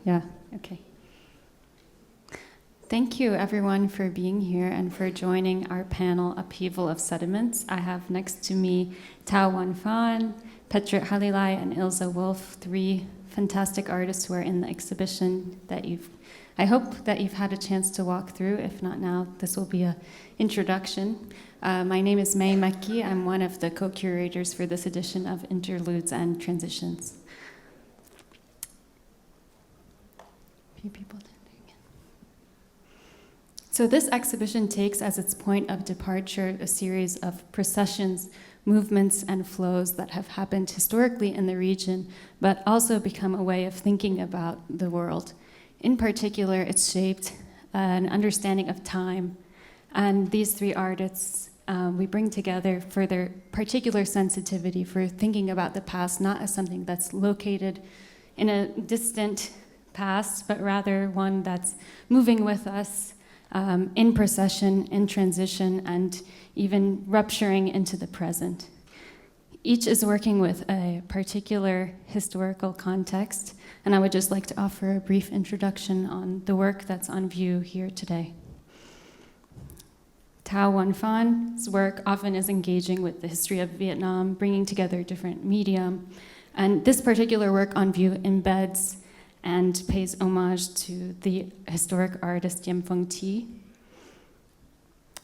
Yeah, okay. Thank you, everyone, for being here and for joining our panel, Upheaval of Sediments. I have next to me Tao Wan Phan, Petrit Halilaj, and Ilze Wolff, three fantastic artists who are in the exhibition that I hope that you've had a chance to walk through. If not now, this will be an introduction. My name is May Mekki. I'm one of the co-curators for this edition of Interludes and Transitions. A few people attending. So this exhibition takes as its point of departure a series of processions, movements, and flows that have happened historically in the region, but also become a way of thinking about the world. In particular, it's shaped an understanding of time. And these three artists, we bring together for their particular sensitivity for thinking about the past, not as something that's located in a distant past, but rather one that's moving with us in procession, in transition, and even rupturing into the present. Each is working with a particular historical context, and I would just like to offer a brief introduction on the work that's on view here today. Tao Wan Phan's work often is engaging with the history of Vietnam, bringing together different medium, and this particular work on view embeds and pays homage to the historic artist Diem Phuong Thi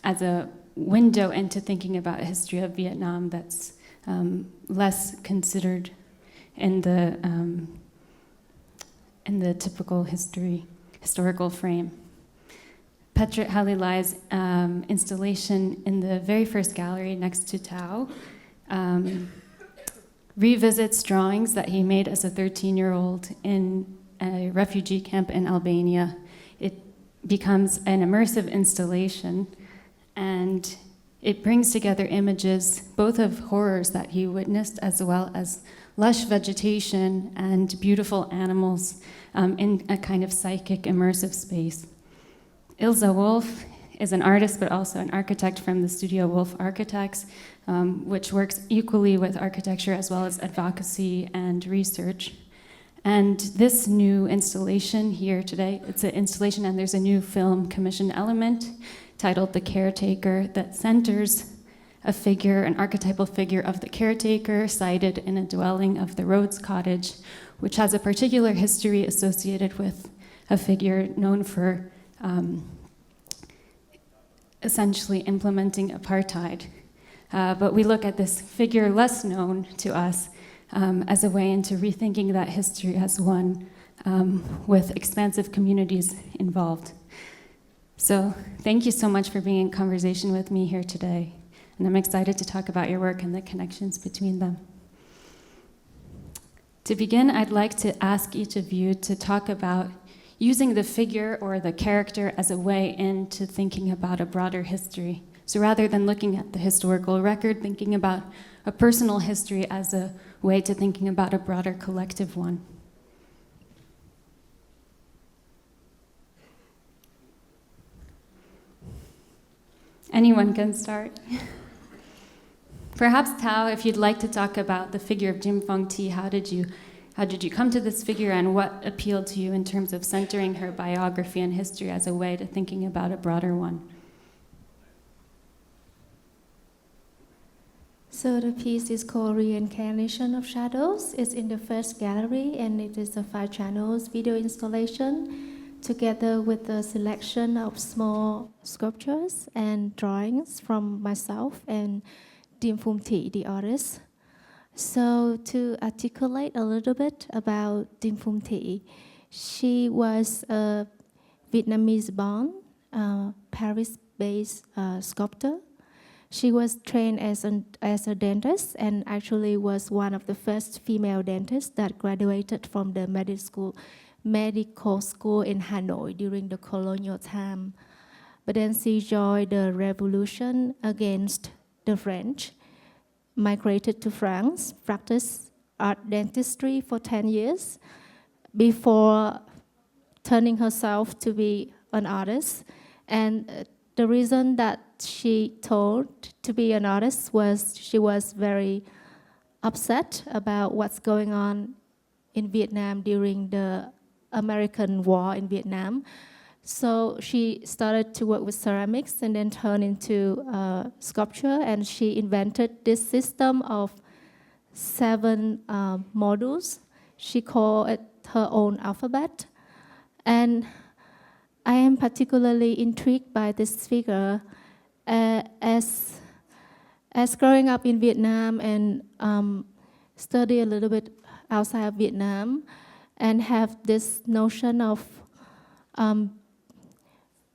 as a window into thinking about a history of Vietnam that's less considered in the typical historical frame. Petrit Halilaj's installation in the very first gallery next to Tao revisits drawings that he made as a 13-year-old in a refugee camp in Albania. It becomes an immersive installation, and it brings together images both of horrors that he witnessed as well as lush vegetation and beautiful animals in a kind of psychic immersive space. Ilze Wolff is an artist but also an architect from the studio Wolff Architects, which works equally with architecture as well as advocacy and research. And this new installation here today, it's an installation and there's a new film commission element titled The Caretaker that centers a figure, an archetypal figure of the caretaker sited in a dwelling of the Rhodes Cottage, which has a particular history associated with a figure known for essentially implementing apartheid. But we look at this figure less known to us as a way into rethinking that history as one with expansive communities involved. So thank you so much for being in conversation with me here today. And I'm excited to talk about your work and the connections between them. To begin, I'd like to ask each of you to talk about using the figure or the character as a way into thinking about a broader history. So rather than looking at the historical record, thinking about a personal history as a way to thinking about a broader collective one. Anyone can start. Perhaps Tao, if you'd like to talk about the figure of Diem Phuong Thi, how did you come to this figure and what appealed to you in terms of centering her biography and history as a way to thinking about a broader one? So the piece is called Reincarnation of Shadows. It's in the first gallery, and it is a 5 channels video installation together with a selection of small sculptures and drawings from myself and Diem Phuong Thi, the artist. So to articulate a little bit about Diem Phuong Thi, she was a Vietnamese-born, Paris-based sculptor. She was trained as a dentist and actually was one of the first female dentists that graduated from the medical school in Hanoi during the colonial time. But then she joined the revolution against the French, migrated to France, practiced art dentistry for 10 years before turning herself to be an artist. And the reason that she told to be an artist was she was very upset about what's going on in Vietnam during the American war in Vietnam. So she started to work with ceramics and then turned into sculpture, and she invented this system of 7 modules. She called it her own alphabet. And I am particularly intrigued by this figure as growing up in Vietnam and study a little bit outside of Vietnam and have this notion of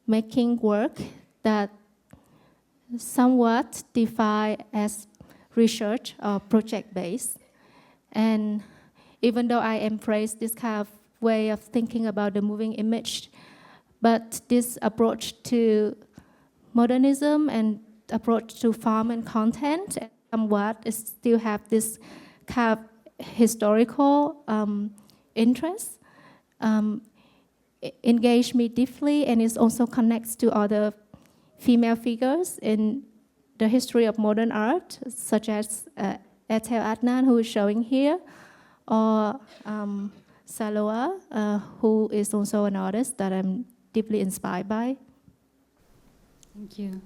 making work that somewhat defined as research or project-based. And even though I embrace this kind of way of thinking about the moving image, but this approach to modernism and approach to form and content somewhat still have this kind of historical interest, engage me deeply, and it also connects to other female figures in the history of modern art, such as Etel Adnan, who is showing here, or Saloa, who is also an artist that I'm deeply inspired by. Thank you.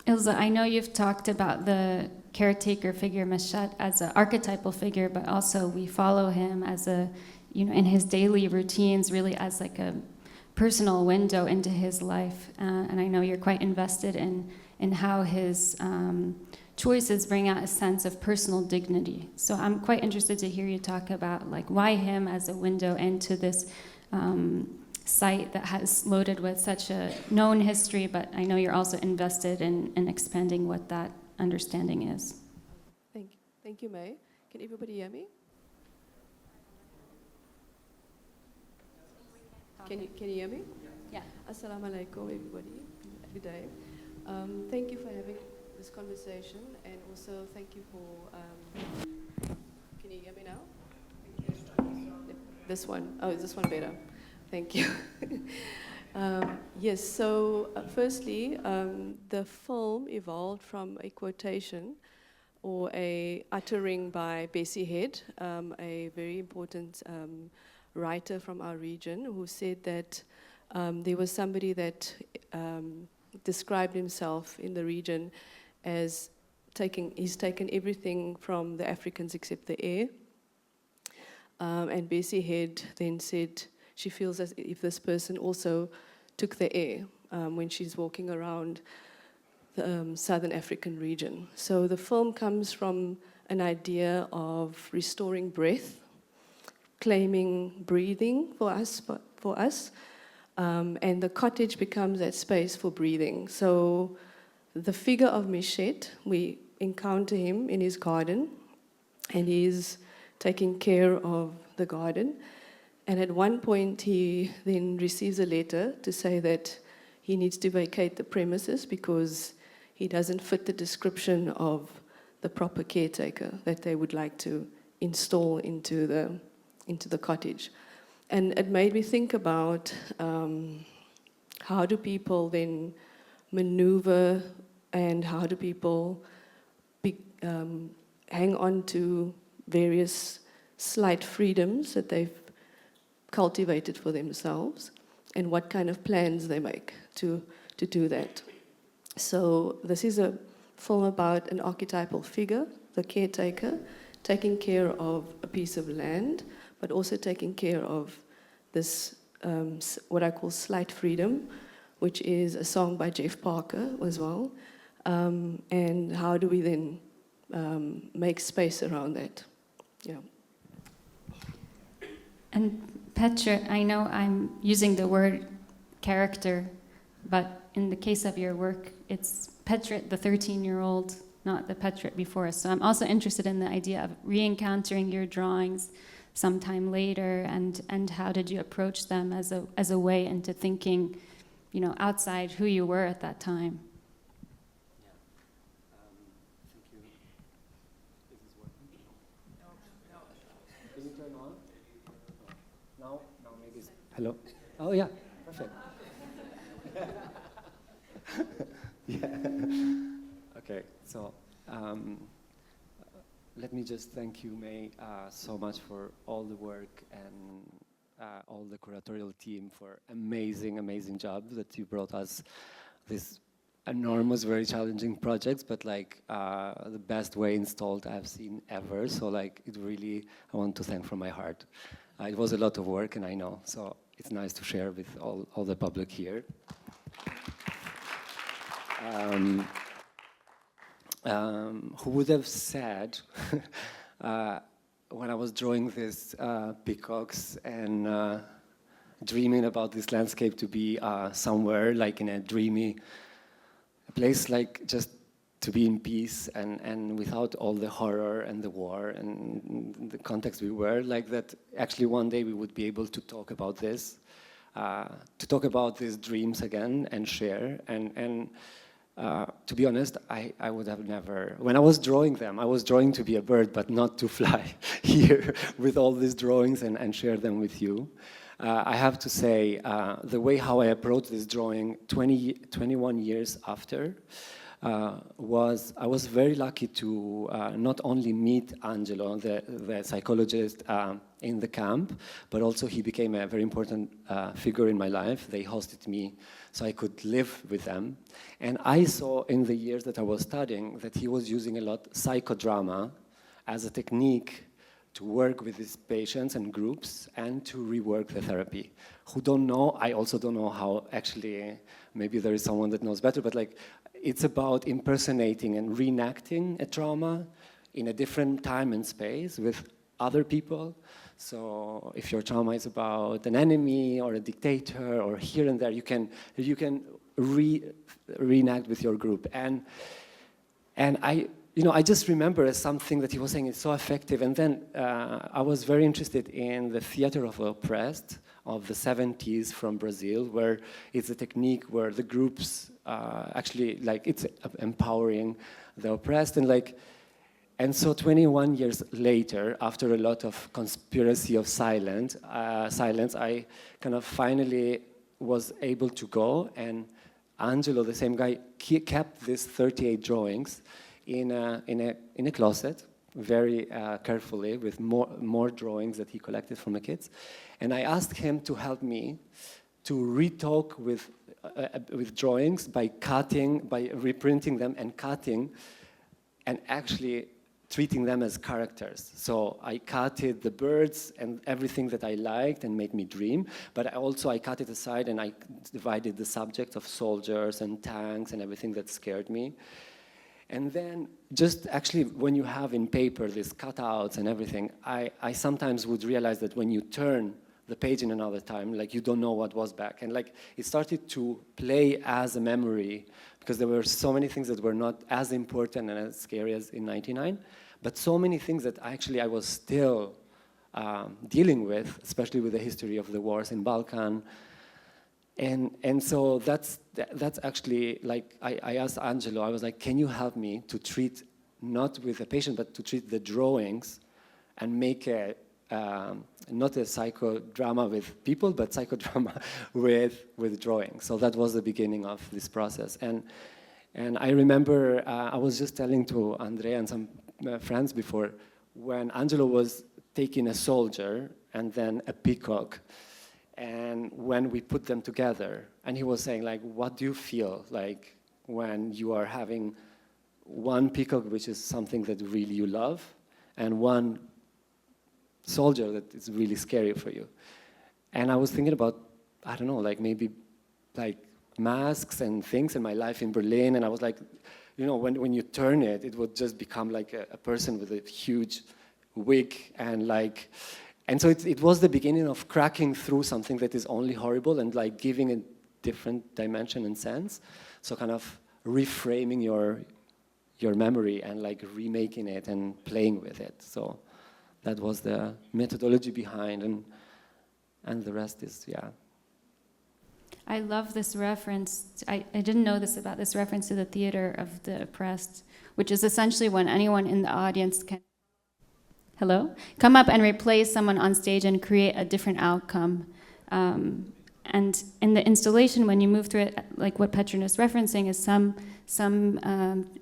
Ilze, I know you've talked about the caretaker figure, Meshat, as an archetypal figure, but also we follow him as a, in his daily routines, really as like a personal window into his life. And I know you're quite invested in how his choices bring out a sense of personal dignity. So I'm quite interested to hear you talk about like why him as a window into this site that has loaded with such a known history, but I know you're also invested in expanding what that understanding is. Thank you, May. Can everybody hear me? Can you hear me? Yeah. Assalamu alaikum, everybody. Good day. Thank you for having this conversation, and also thank you for. Can you hear me now? This one. Oh, is this one better? Thank you. Yes, so firstly, the film evolved from a quotation or a uttering by Bessie Head, a very important writer from our region, who said that there was somebody that described himself in the region as he's taken everything from the Africans except the air. And Bessie Head then said, she feels as if this person also took the air when she's walking around the Southern African region. So the film comes from an idea of restoring breath, claiming breathing for us, and the cottage becomes that space for breathing. So the figure of Meshat, we encounter him in his garden, and he's taking care of the garden. And at one point, he then receives a letter to say that he needs to vacate the premises because he doesn't fit the description of the proper caretaker that they would like to install into the cottage. And it made me think about how do people then maneuver, and how do people hang on to various slight freedoms that they've cultivated for themselves, and what kind of plans they make to do that. So this is a film about an archetypal figure, the caretaker, taking care of a piece of land, but also taking care of this, what I call slight freedom, which is a song by Jeff Parker as well. And how do we then make space around that? Yeah. And Petrit, I know I'm using the word character, but in the case of your work, it's Petrit, the 13-year-old, not the Petrit before us. So I'm also interested in the idea of re-encountering your drawings sometime later, and how did you approach them as a way into thinking, outside who you were at that time? Thank you. Is this working? Can you turn on? Now maybe it's... Hello? Oh, yeah, perfect. Yeah. Okay, so let me just thank you, May, so much for all the work and all the curatorial team for amazing job that you brought us this enormous, very challenging projects, but like the best way installed I've seen ever. So like it really, I want to thank from my heart. It was a lot of work, and I know, so it's nice to share with all the public here. Who would have said when I was drawing these peacocks and dreaming about this landscape to be somewhere like in a dreamy place, like just to be in peace and without all the horror and the war and the context we were, like that actually one day we would be able to talk about this, to talk about these dreams again and share. And to be honest, I would have never, when I was drawing them, I was drawing to be a bird, but not to fly here with all these drawings and share them with you. I have to say, the way how I approached this drawing 21 years after, I was very lucky to not only meet Angelo, the psychologist in the camp, but also he became a very important figure in my life. They hosted me so I could live with them. And I saw in the years that I was studying that he was using a lot psychodrama as a technique to work with his patients and groups and to rework the therapy. Who don't know, I also don't know how actually, maybe there is someone that knows better, but like it's about impersonating and reenacting a trauma in a different time and space with other people. So if your trauma is about an enemy or a dictator or here and there, you can reenact with your group. And I just remember as something that he was saying is so effective. And then I was very interested in the theater of the oppressed of the 70s from Brazil, where it's a technique where the groups actually, like, it's empowering the oppressed. And so 21 years later, after a lot of conspiracy of silence, I kind of finally was able to go, and Angelo, the same guy, kept these 38 drawings in a closet, very carefully, with more drawings that he collected from the kids. And I asked him to help me to retalk with drawings by reprinting them and cutting, and actually treating them as characters. So I cutted the birds and everything that I liked and made me dream, but I cut it aside and I divided the subject of soldiers and tanks and everything that scared me. And then just actually when you have in paper these cutouts and everything, I sometimes would realize that when you turn the page in another time, like you don't know what was back. And like it started to play as a memory because there were so many things that were not as important and as scary as in 99, but so many things that actually I was still dealing with, especially with the history of the wars in Balkan. And so that's actually, like, I asked Angelo, I was like, can you help me to treat, not with a patient, but to treat the drawings and make not a psychodrama with people, but psychodrama with drawings. So that was the beginning of this process. And I remember, I was just telling to Andrea and some friends before, when Angelo was taking a soldier and then a peacock, and when we put them together, and he was saying, like, what do you feel like when you are having one peacock, which is something that really you love, and one soldier that is really scary for you? And I was thinking about, I don't know, like maybe like masks and things in my life in Berlin, and I was like, you know, when you turn it, it would just become like a person with a huge wig and like. And so it was the beginning of cracking through something that is only horrible and like giving a different dimension and sense. So kind of reframing your memory and like remaking it and playing with it. So that was the methodology behind, and the rest is, yeah. I love this reference. I didn't know this about this reference to the theater of the oppressed, which is essentially when anyone in the audience can come up and replace someone on stage and create a different outcome. And in the installation, when you move through it, like what Petrit is referencing, is some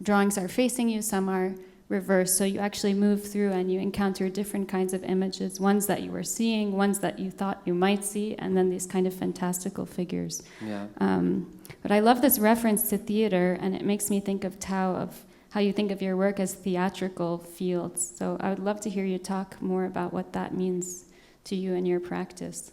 drawings are facing you, some are reversed. So you actually move through and you encounter different kinds of images, ones that you were seeing, ones that you thought you might see, and then these kind of fantastical figures. Yeah. But I love this reference to theater, and it makes me think of Tao, of how you think of your work as theatrical fields. So I would love to hear you talk more about what that means to you in your practice.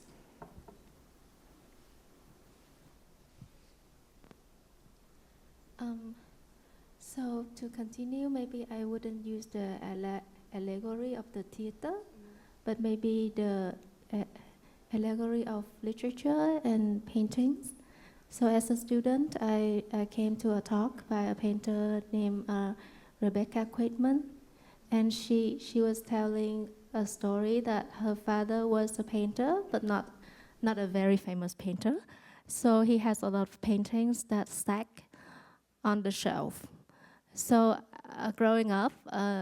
So to continue, maybe I wouldn't use the allegory of the theater, but maybe the allegory of literature and paintings. So as a student, I came to a talk by a painter named Rebecca Quaitman, and she was telling a story that her father was a painter, but not a very famous painter. So he has a lot of paintings that stack on the shelf. So growing up,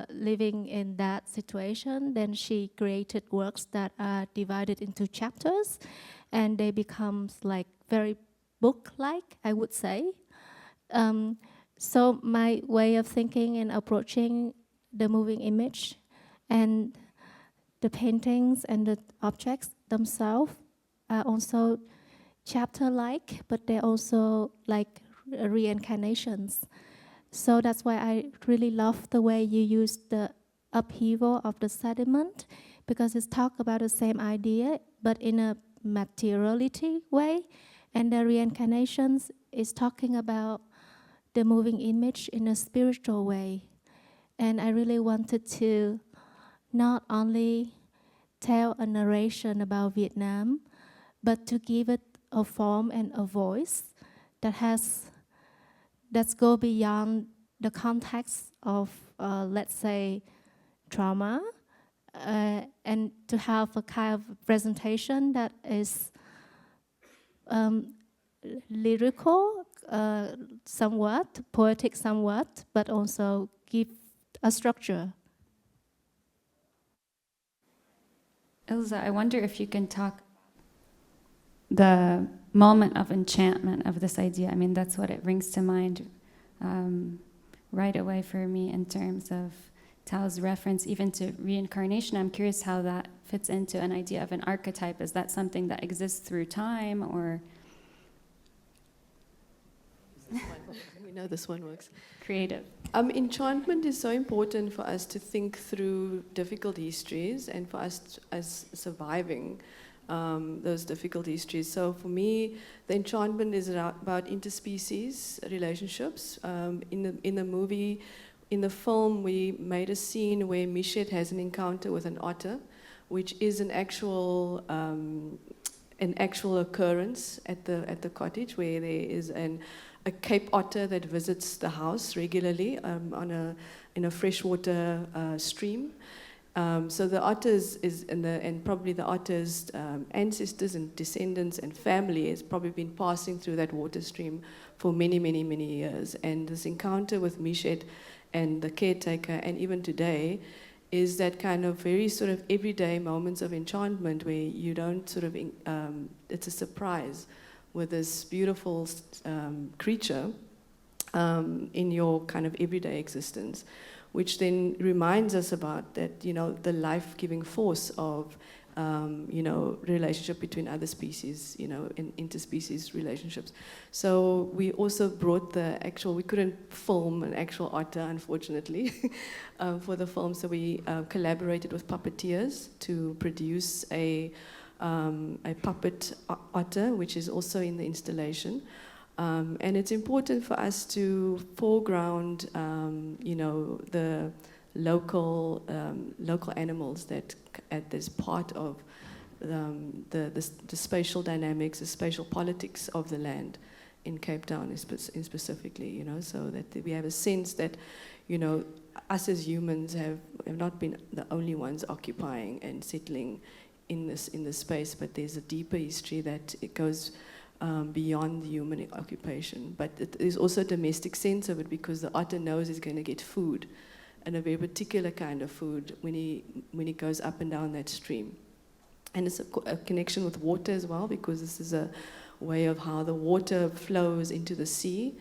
living in that situation, then she created works that are divided into chapters, and they become like very book-like, I would say. So my way of thinking and approaching the moving image and the paintings and the objects themselves are also chapter-like, but they're also like reincarnations. So that's why I really love the way you use the upheaval of the sediment, because it's talk about the same idea, but in a materiality way. And the reincarnations is talking about the moving image in a spiritual way. And I really wanted to not only tell a narration about Vietnam, but to give it a form and a voice that's go beyond the context of, let's say, trauma, and to have a kind of presentation that is lyrical, somewhat, poetic somewhat, but also give a structure. Ilze, I wonder if you can talk the moment of enchantment of this idea. I mean, that's what it brings to mind right away for me in terms of Tao's reference even to reincarnation. I'm curious how that fits into an idea of an archetype. Is that something that exists through time, or? We know this one works. Creative. Enchantment is so important for us to think through difficult histories and for us as surviving those difficult histories. So for me, the enchantment is about interspecies relationships. In the movie, in the film, we made a scene where Mishet has an encounter with an otter, which is an actual occurrence at the cottage, where there is a Cape otter that visits the house regularly in a freshwater stream. So the otters and probably the otter's ancestors and descendants and family has probably been passing through that water stream for many, many, many years. And this encounter with Mishet and the caretaker, and even today, is that kind of very sort of everyday moments of enchantment where you don't sort of, it's a surprise with this beautiful creature in your kind of everyday existence, which then reminds us about that, the life-giving force of, relationship between other species, in interspecies relationships. So we also brought we couldn't film an actual otter, unfortunately, for the film, so we collaborated with puppeteers to produce a puppet otter, which is also in the installation. And it's important for us to foreground, the local animals that as part of the spatial dynamics, the spatial politics of the land in Cape Town, specifically. So that we have a sense that, us as humans have not been the only ones occupying and settling in this space, but there's a deeper history that it goes beyond the human occupation. But there's also a domestic sense of it, because the otter knows he's going to get food, and a very particular kind of food when he goes up and down that stream. And it's a connection with water as well, because this is a way of how the water flows into the sea.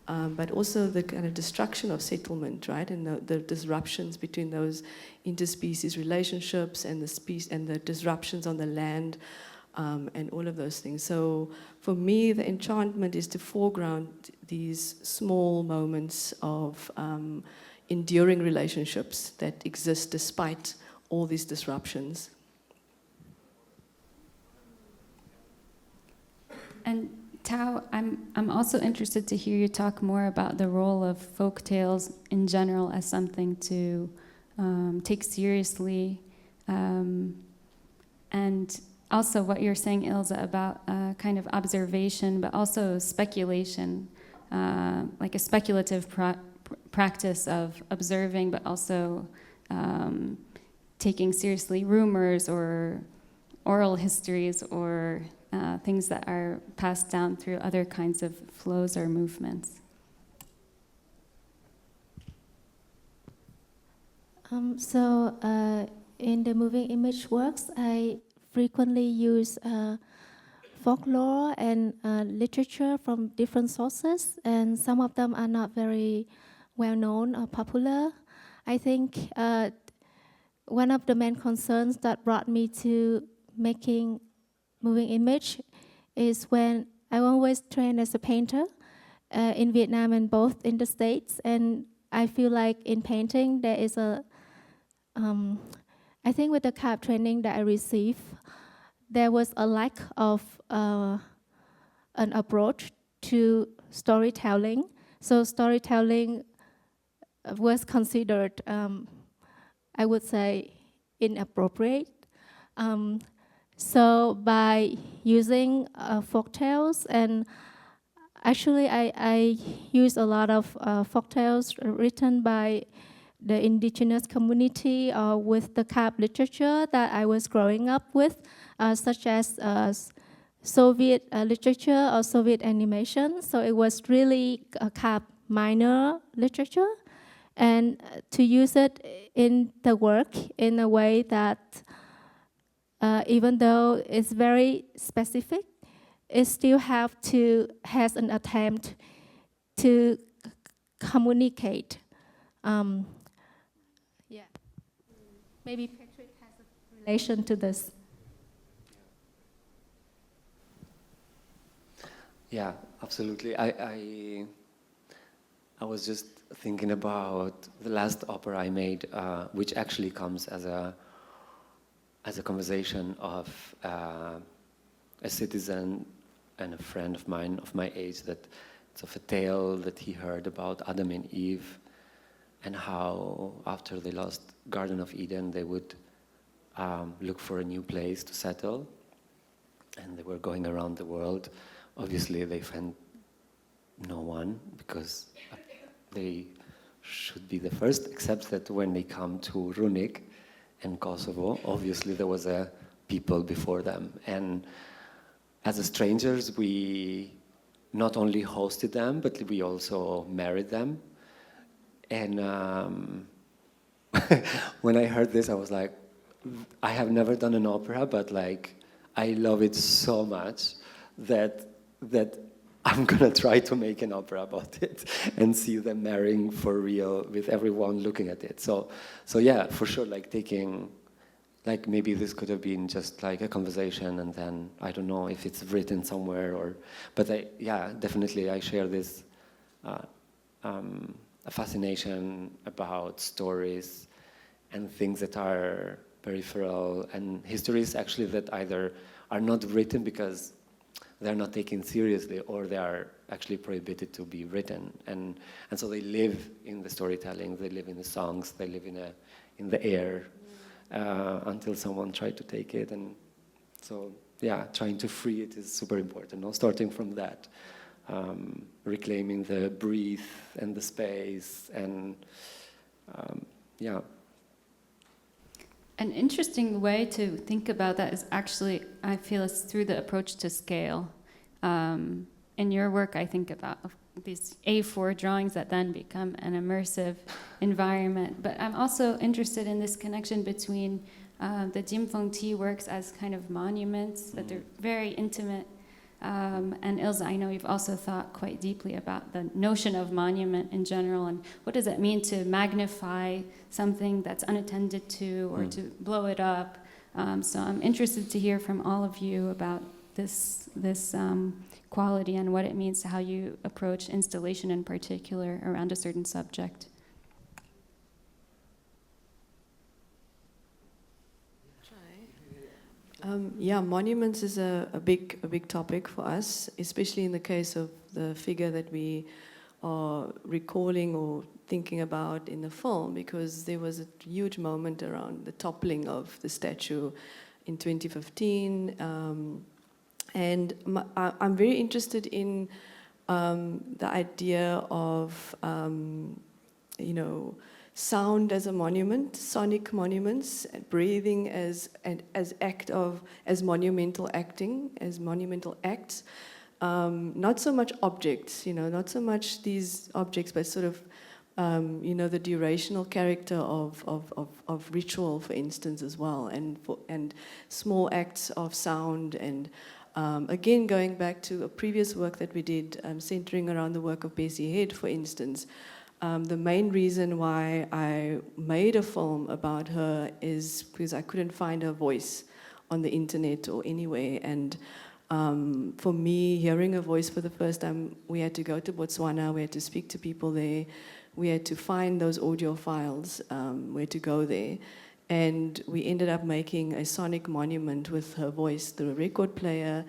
but also the kind of destruction of settlement, right, and the disruptions between those interspecies relationships and the disruptions on the land, and all of those things. So for me, the enchantment is to foreground these small moments of enduring relationships that exist despite all these disruptions. And Tao, I'm also interested to hear you talk more about the role of folk tales in general as something to take seriously, and also what you're saying, Ilze, about kind of observation, but also speculation, like a speculative practice of observing, but also taking seriously rumors or oral histories or things that are passed down through other kinds of flows or movements. In the moving image works, I frequently use folklore and literature from different sources, and some of them are not very well known or popular. I think one of the main concerns that brought me to making moving image is when I always trained as a painter in Vietnam and both in the States, and I feel like in painting there is I think with the CAP training that I received, there was a lack of an approach to storytelling. So storytelling was considered, I would say, inappropriate. So by using folktales, and actually I use a lot of folktales written by the indigenous community or with the CAP literature that I was growing up with, such as Soviet literature or Soviet animation. So it was really a CAP minor literature, and to use it in the work in a way that even though it's very specific, it still has an attempt to communicate. Maybe Petrit has a relation to this. Yeah, absolutely. I was just thinking about the last opera I made, which actually comes as a conversation of a citizen and a friend of mine of my age, that it's of a tale that he heard about Adam and Eve, and how after they lost Garden of Eden they would look for a new place to settle, and they were going around the world. Obviously they found no one, because they should be the first, except that when they come to Runik and Kosovo, obviously there was a people before them, and as strangers we not only hosted them, but we also married them. And when I heard this, I was like, I have never done an opera, but like I love it so much that I'm gonna try to make an opera about it and see them marrying for real with everyone looking at it. So yeah, for sure, like taking, like maybe this could have been just like a conversation, and then I don't know if it's written somewhere but definitely I share this a fascination about stories and things that are peripheral, and histories actually that either are not written because they're not taken seriously, or they are actually prohibited to be written, and so they live in the storytelling, they live in the songs, they live in the air until someone tried to take it. And so yeah, trying to free it is super important, no? Starting from that, reclaiming the breath and the space, and yeah. An interesting way to think about that is actually, I feel, it's through the approach to scale. In your work, I think about these A4 drawings that then become an immersive environment. But I'm also interested in this connection between the Jim Fong Ti works as kind of monuments, that they're very intimate And Ilze, I know you've also thought quite deeply about the notion of monument in general, and what does it mean to magnify something that's unattended to, or to blow it up. So I'm interested to hear from all of you about this quality and what it means to how you approach installation in particular around a certain subject. Yeah, monuments is a big topic for us, especially in the case of the figure that we are recalling or thinking about in the film, because there was a huge moment around the toppling of the statue in 2015. And I'm very interested in the idea of, sound as a monument, sonic monuments, breathing as monumental acting, as monumental acts. Not so much objects, not so much these objects, but sort of, the durational character of ritual, for instance, as well, and small acts of sound. And again, going back to a previous work that we did, centering around the work of Bessie Head, for instance. The main reason why I made a film about her is because I couldn't find her voice on the internet or anywhere. And for me, hearing her voice for the first time, we had to go to Botswana, we had to speak to people there, we had to find those audio files, we had to go there. And we ended up making a sonic monument with her voice through a record player,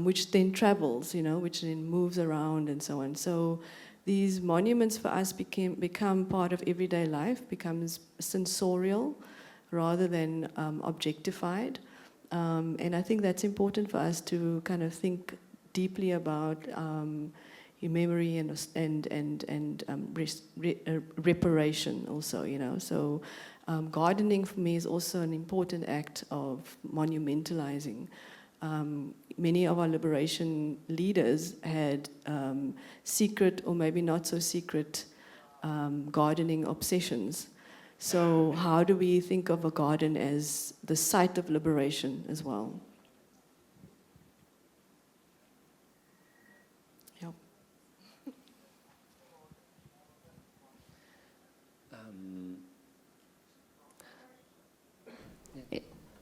which then travels, which then moves around and so on. So these monuments for us become part of everyday life, becomes sensorial rather than objectified. And I think that's important for us to kind of think deeply about memory and reparation also, So gardening for me is also an important act of monumentalizing. Many of our liberation leaders had secret or maybe not so secret gardening obsessions. So how do we think of a garden as the site of liberation as well? Yeah.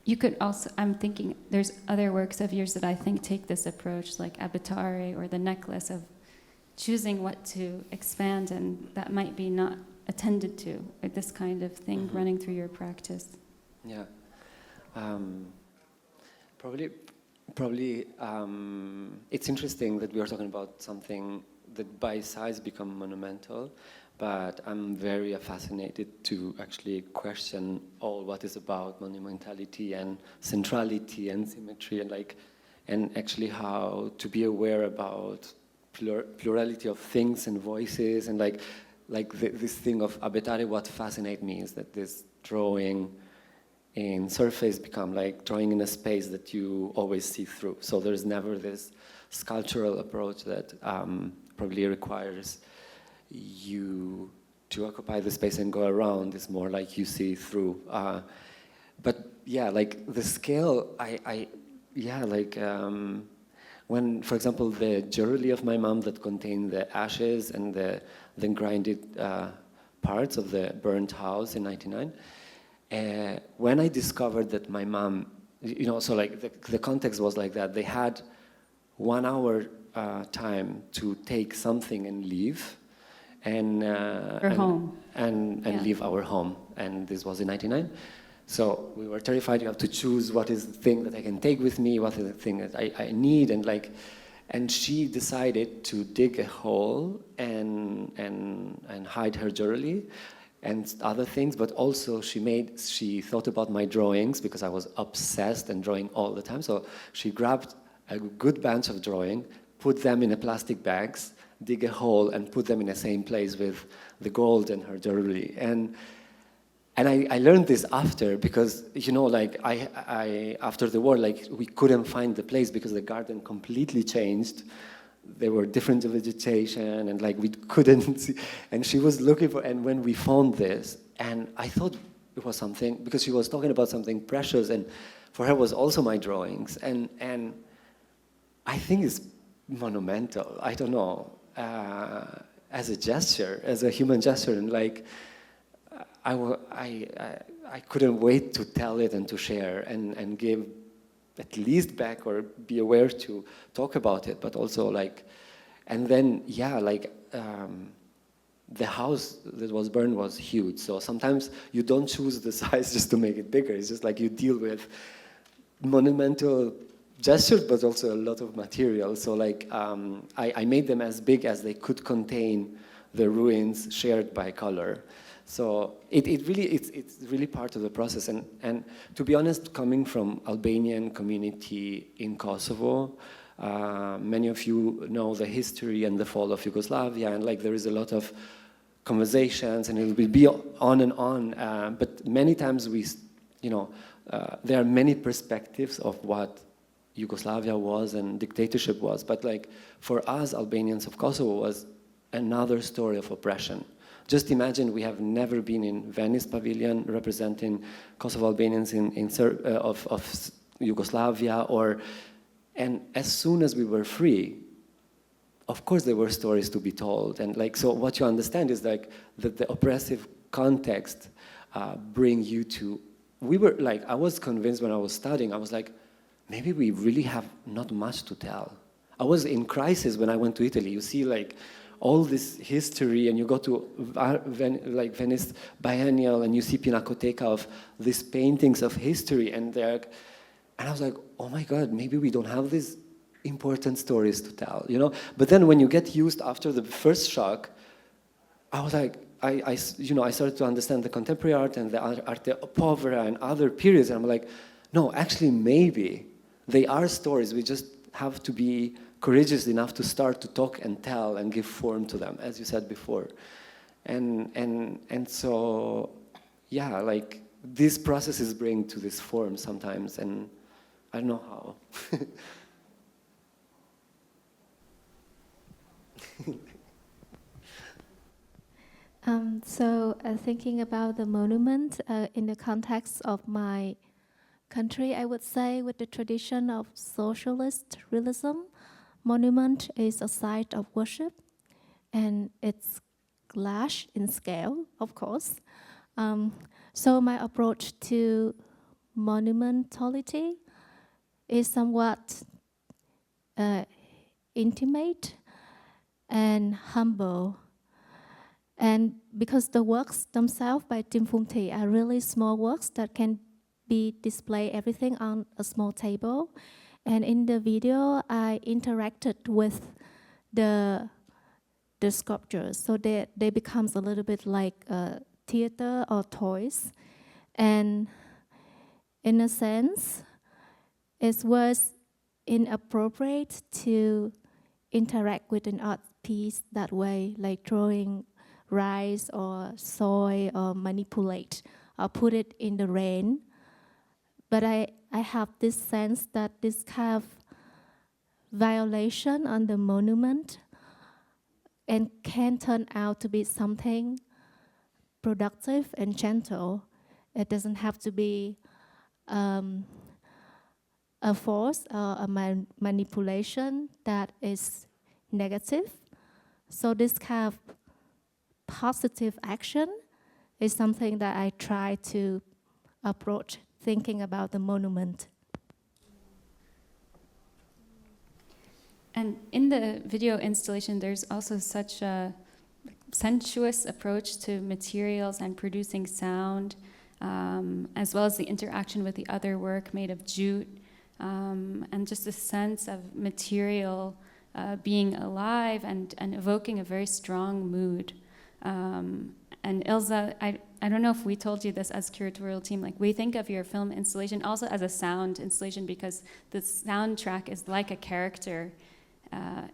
You could also, I'm thinking, there's other works of yours that I think take this approach, like Abitare or The Necklace, of choosing what to expand, and that might be not attended to, or this kind of thing running through your practice. Yeah. Probably it's interesting that we are talking about something that by size become monumental, but I'm very fascinated to actually question all what is about monumentality and centrality and symmetry, and actually how to be aware about plurality of things and voices, and this thing of Abetare. What fascinates me is that this drawing in surface become like drawing in a space that you always see through. So there's never this sculptural approach that probably requires you to occupy the space and go around. It's more like you see through. But yeah, like the scale, when, for example, the jewelry of my mom that contained the ashes and the then grinded parts of the burnt house in '99, when I discovered that my mom, so like the context was like that. They had 1 hour time to take something and leave, and leave our home. And this was in '99. So we were terrified. You have to choose what is the thing that I can take with me, what is the thing that I need, and she decided to dig a hole and hide her jewelry and other things, but also she thought about my drawings, because I was obsessed and drawing all the time. So she grabbed a good bunch of drawing, put them in a plastic bags, dig a hole, and put them in the same place with the gold and her jewelry. And I learned this after, because I after the war, we couldn't find the place because the garden completely changed. There were different vegetation, and we couldn't see. And she was looking for, and when we found this, and I thought it was something, because she was talking about something precious, and for her was also my drawings. And I think it's monumental. I don't know, as a gesture, as a human gesture, and like I couldn't wait to tell it and to share and give at least back or be aware to talk about it, but also like, and then yeah, like the house that was burned was huge. So sometimes you don't choose the size just to make it bigger. It's just like you deal with monumental gestures, but also a lot of material. So like I made them as big as they could contain the ruins shared by color. So it's really part of the process. And to be honest, coming from Albanian community in Kosovo, many of you know the history and the fall of Yugoslavia, and like there is a lot of conversations, and it will be on and on. But many times there are many perspectives of what Yugoslavia was and dictatorship was. But like for us Albanians of Kosovo was another story of oppression. Just imagine we have never been in Venice Pavilion representing Kosovo Albanians of Yugoslavia, and as soon as we were free, of course there were stories to be told. And like, so what you understand is like that the oppressive context bring you to, we were like, I was convinced when I was studying, I was like, maybe we really have not much to tell. I was in crisis when I went to Italy. You see like all this history, and you go to like Venice Biennale, and you see Pinacoteca of these paintings of history, and I was like, oh my God, maybe we don't have these important stories to tell, you know? But then when you get used after the first shock, I was like, I started to understand the contemporary art and the arte povera and other periods, and I'm like, no, actually maybe they are stories. We just have to be courageous enough to start to talk and tell and give form to them, as you said before. And so, yeah, like these processes bring to this form sometimes, and I don't know how. Thinking about the monument in the context of my country, I would say with the tradition of socialist realism, monument is a site of worship, and it's large in scale, of course. So my approach to monumentality is somewhat intimate and humble. And because the works themselves by Tim Phung Thi are really small works that can be displayed everything on a small table. And in the video, I interacted with the sculptures, so they becomes a little bit like theater or toys. And in a sense, it was inappropriate to interact with an art piece that way, like drawing rice or soy or manipulate or put it in the rain. But I have this sense that this kind of violation on the monument and can turn out to be something productive and gentle. It doesn't have to be a force or a manipulation that is negative. So this kind of positive action is something that I try to approach thinking about the monument. And in the video installation, there's also such a sensuous approach to materials and producing sound, as well as the interaction with the other work made of jute, and just a sense of material being alive and evoking a very strong mood. And Ilze, I don't know if we told you this as curatorial team, like we think of your film installation also as a sound installation because the soundtrack is like a character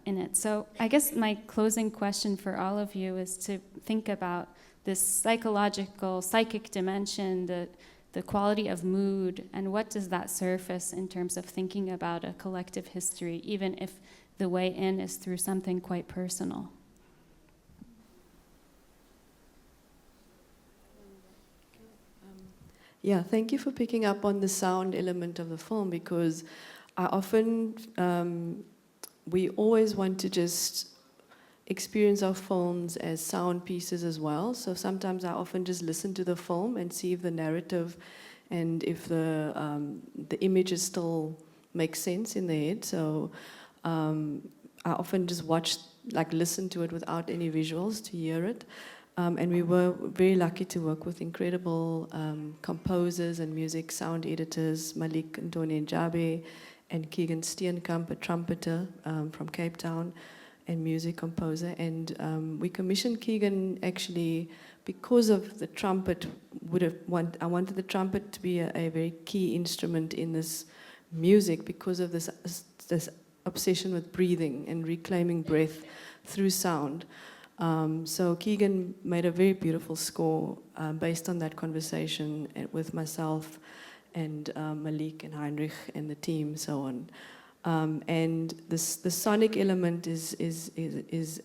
in it. So I guess my closing question for all of you is to think about this psychological, psychic dimension, the quality of mood, and what does that surface in terms of thinking about a collective history, even if the way in is through something quite personal. Yeah, thank you for picking up on the sound element of the film, because I often we always want to just experience our films as sound pieces as well. So sometimes I often just listen to the film and see if the narrative and if the images still make sense in the head. So I often just watch, like listen to it without any visuals to hear it. And we were very lucky to work with incredible composers and music sound editors, Malik Ntoni Njabe and Keegan Steenkamp, a trumpeter from Cape Town and music composer. And we commissioned Keegan actually because of the trumpet. I wanted the trumpet to be a very key instrument in this music because of this obsession with breathing and reclaiming breath through sound. So Keegan made a very beautiful score based on that conversation with myself and Malik and Heinrich and the team, so on. And the sonic element is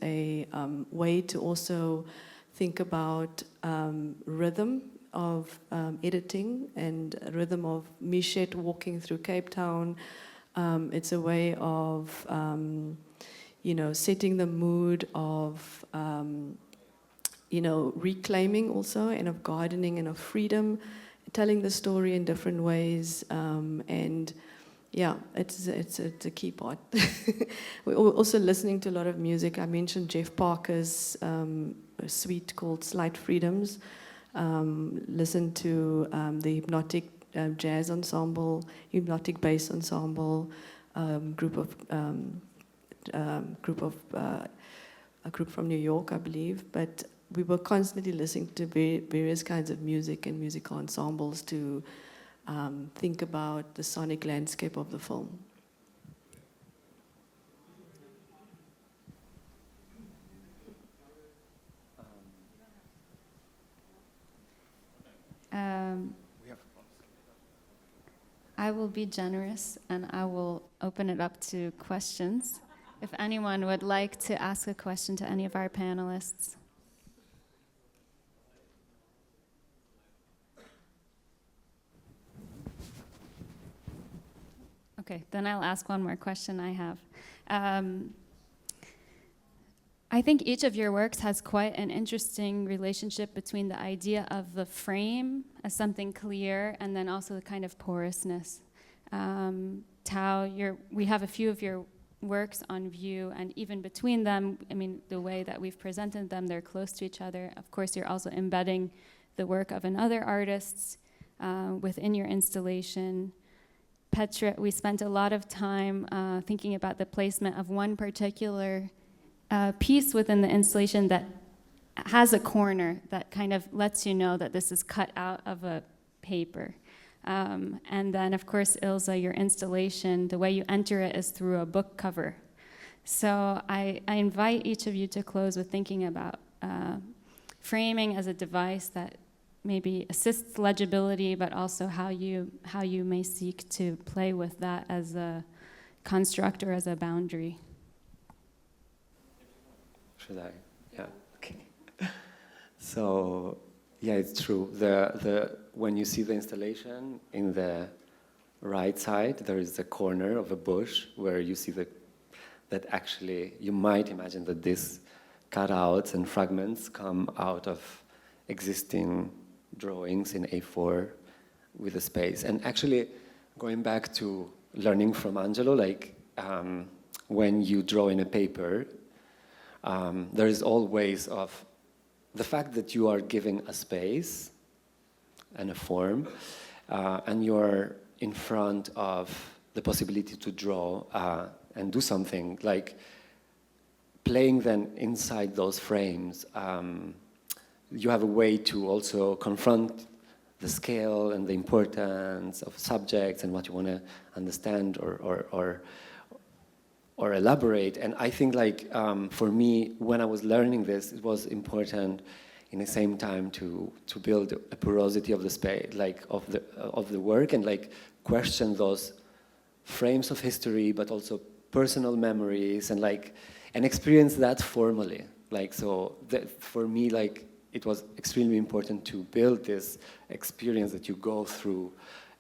a way to also think about rhythm of editing and rhythm of Mishet walking through Cape Town. It's a way of setting the mood of, reclaiming also, and of gardening and of freedom, telling the story in different ways, and yeah, it's a key part. We're also listening to a lot of music. I mentioned Jeff Parker's suite called Slight Freedoms. Listen to the Hypnotic Jazz Ensemble, Hypnotic Bass Ensemble, a group from New York, I believe. But we were constantly listening to various kinds of music and musical ensembles to think about the sonic landscape of the film. I will be generous and I will open it up to questions. If anyone would like to ask a question to any of our panelists. Okay, then I'll ask one more question I have. I think each of your works has quite an interesting relationship between the idea of the frame as something clear and then also the kind of porousness. Tao, we have a few of your works on view, and even between them, I mean, the way that we've presented them, they're close to each other. Of course, you're also embedding the work of another artist within your installation. Petrit, we spent a lot of time thinking about the placement of one particular piece within the installation that has a corner that kind of lets you know that this is cut out of a paper. And then, of course, Ilze, your installation, the way you enter it is through a book cover. So I invite each of you to close with thinking about framing as a device that maybe assists legibility, but also how you may seek to play with that as a construct or as a boundary. Should I? Yeah. Okay. So, yeah, it's true. When you see the installation in the right side, there is a corner of a bush where you see that actually you might imagine that these cutouts and fragments come out of existing drawings in A4 with a space. And actually, going back to learning from Angelo, like when you draw in a paper, there is always of the fact that you are giving a space and a form, and you're in front of the possibility to draw and do something, like playing then inside those frames. You have a way to also confront the scale and the importance of subjects and what you want to understand or elaborate. And I think, like, for me, when I was learning this, it was important in the same time to build a porosity of the space, like of the work, and like question those frames of history, but also personal memories, and experience that formally. Like, so for me, like, it was extremely important to build this experience that you go through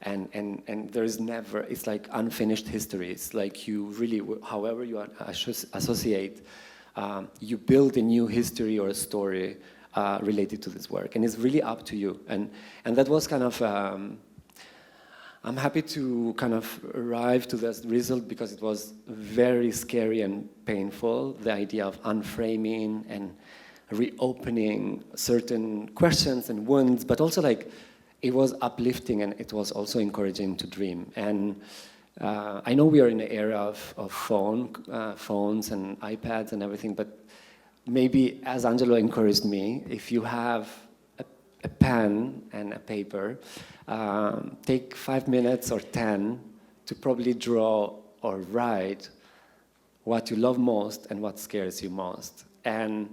and there is never, it's like unfinished history. It's like you really, however you associate, you build a new history or a story related to this work, and it's really up to you. And that was kind of, I'm happy to kind of arrive to this result because it was very scary and painful, the idea of unframing and reopening certain questions and wounds, but also like it was uplifting and it was also encouraging to dream. And I know we are in an era of phones and iPads and everything, but maybe, as Angelo encouraged me, if you have a pen and a paper, take 5 minutes or 10 to probably draw or write what you love most and what scares you most. And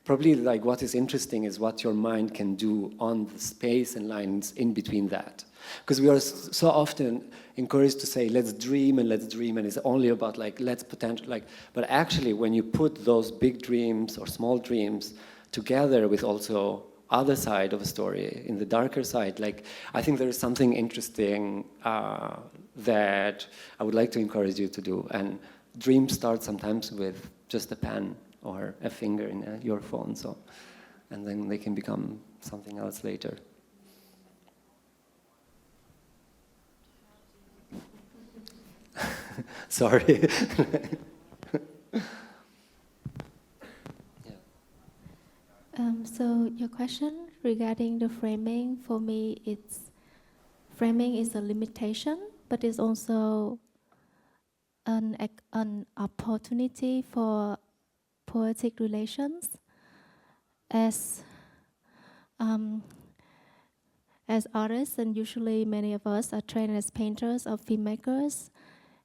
probably like what is interesting is what your mind can do on the space and lines in between that. Because we are so often encouraged to say, let's dream, and it's only about like, let's potential, like, but actually when you put those big dreams or small dreams together with also other side of a story, in the darker side, like, I think there is something interesting that I would like to encourage you to do. And dreams start sometimes with just a pen or a finger in your phone, so, and then they can become something else later. Sorry. So your question regarding the framing, for me, framing is a limitation, but it's also an opportunity for poetic relations. As artists, and usually many of us are trained as painters or filmmakers,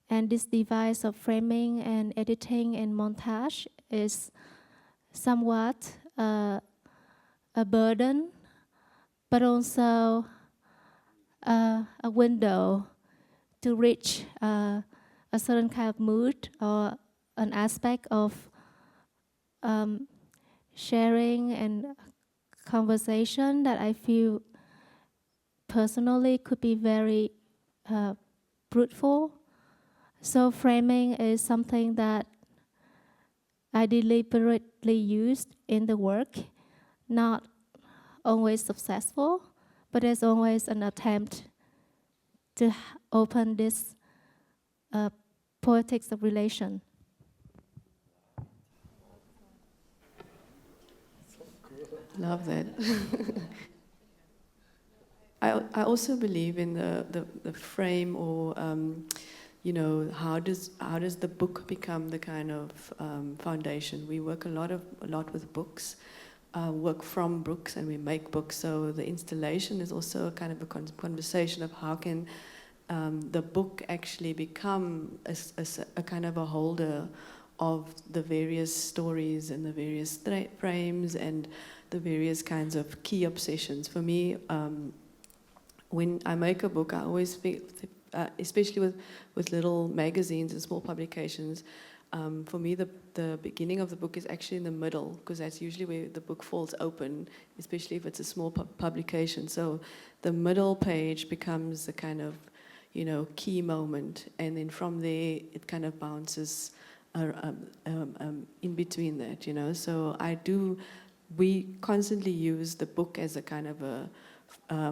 and this device of framing and editing and montage is somewhat a burden, but also a window to reach a certain kind of mood or an aspect of sharing and conversation that I feel personally could be very fruitful. So framing is something that I deliberately used in the work, not always successful, but there's always an attempt to open this poetics of relation. Love that. I also believe in the frame, or you know, how does the book become the kind of foundation? We work a lot with books, work from books, and we make books. So the installation is also a kind of a conversation of how can the book actually become a kind of a holder of the various stories and the various frames and the various kinds of key obsessions. For me, when I make a book, I always feel, especially with little magazines and small publications, for me the beginning of the book is actually in the middle, because that's usually where the book falls open, especially if it's a small publication. So the middle page becomes the kind of, you know, key moment, and then from there it kind of bounces in between that, you know. So we constantly use the book as a kind of a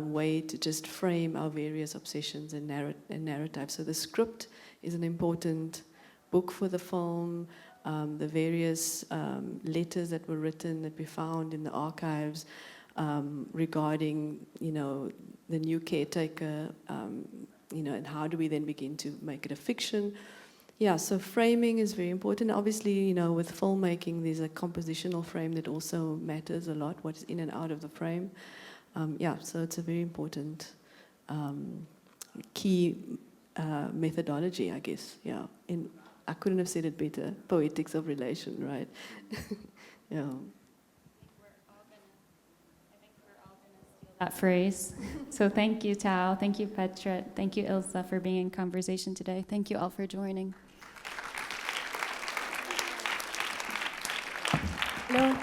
way to just frame our various obsessions and narratives. So the script is an important book for the film. The various letters that were written that we found in the archives regarding, you know, the new caretaker, you know, and how do we then begin to make it a fiction. Yeah, so framing is very important. Obviously, you know, with filmmaking, there's a compositional frame that also matters a lot, what's in and out of the frame. Yeah, so it's a very important key methodology, I guess. Yeah, I couldn't have said it better. Poetics of relation, right? Yeah. That phrase. So thank you, Tao. Thank you, Petrit. Thank you, Ilze, for being in conversation today. Thank you all for joining. Hello.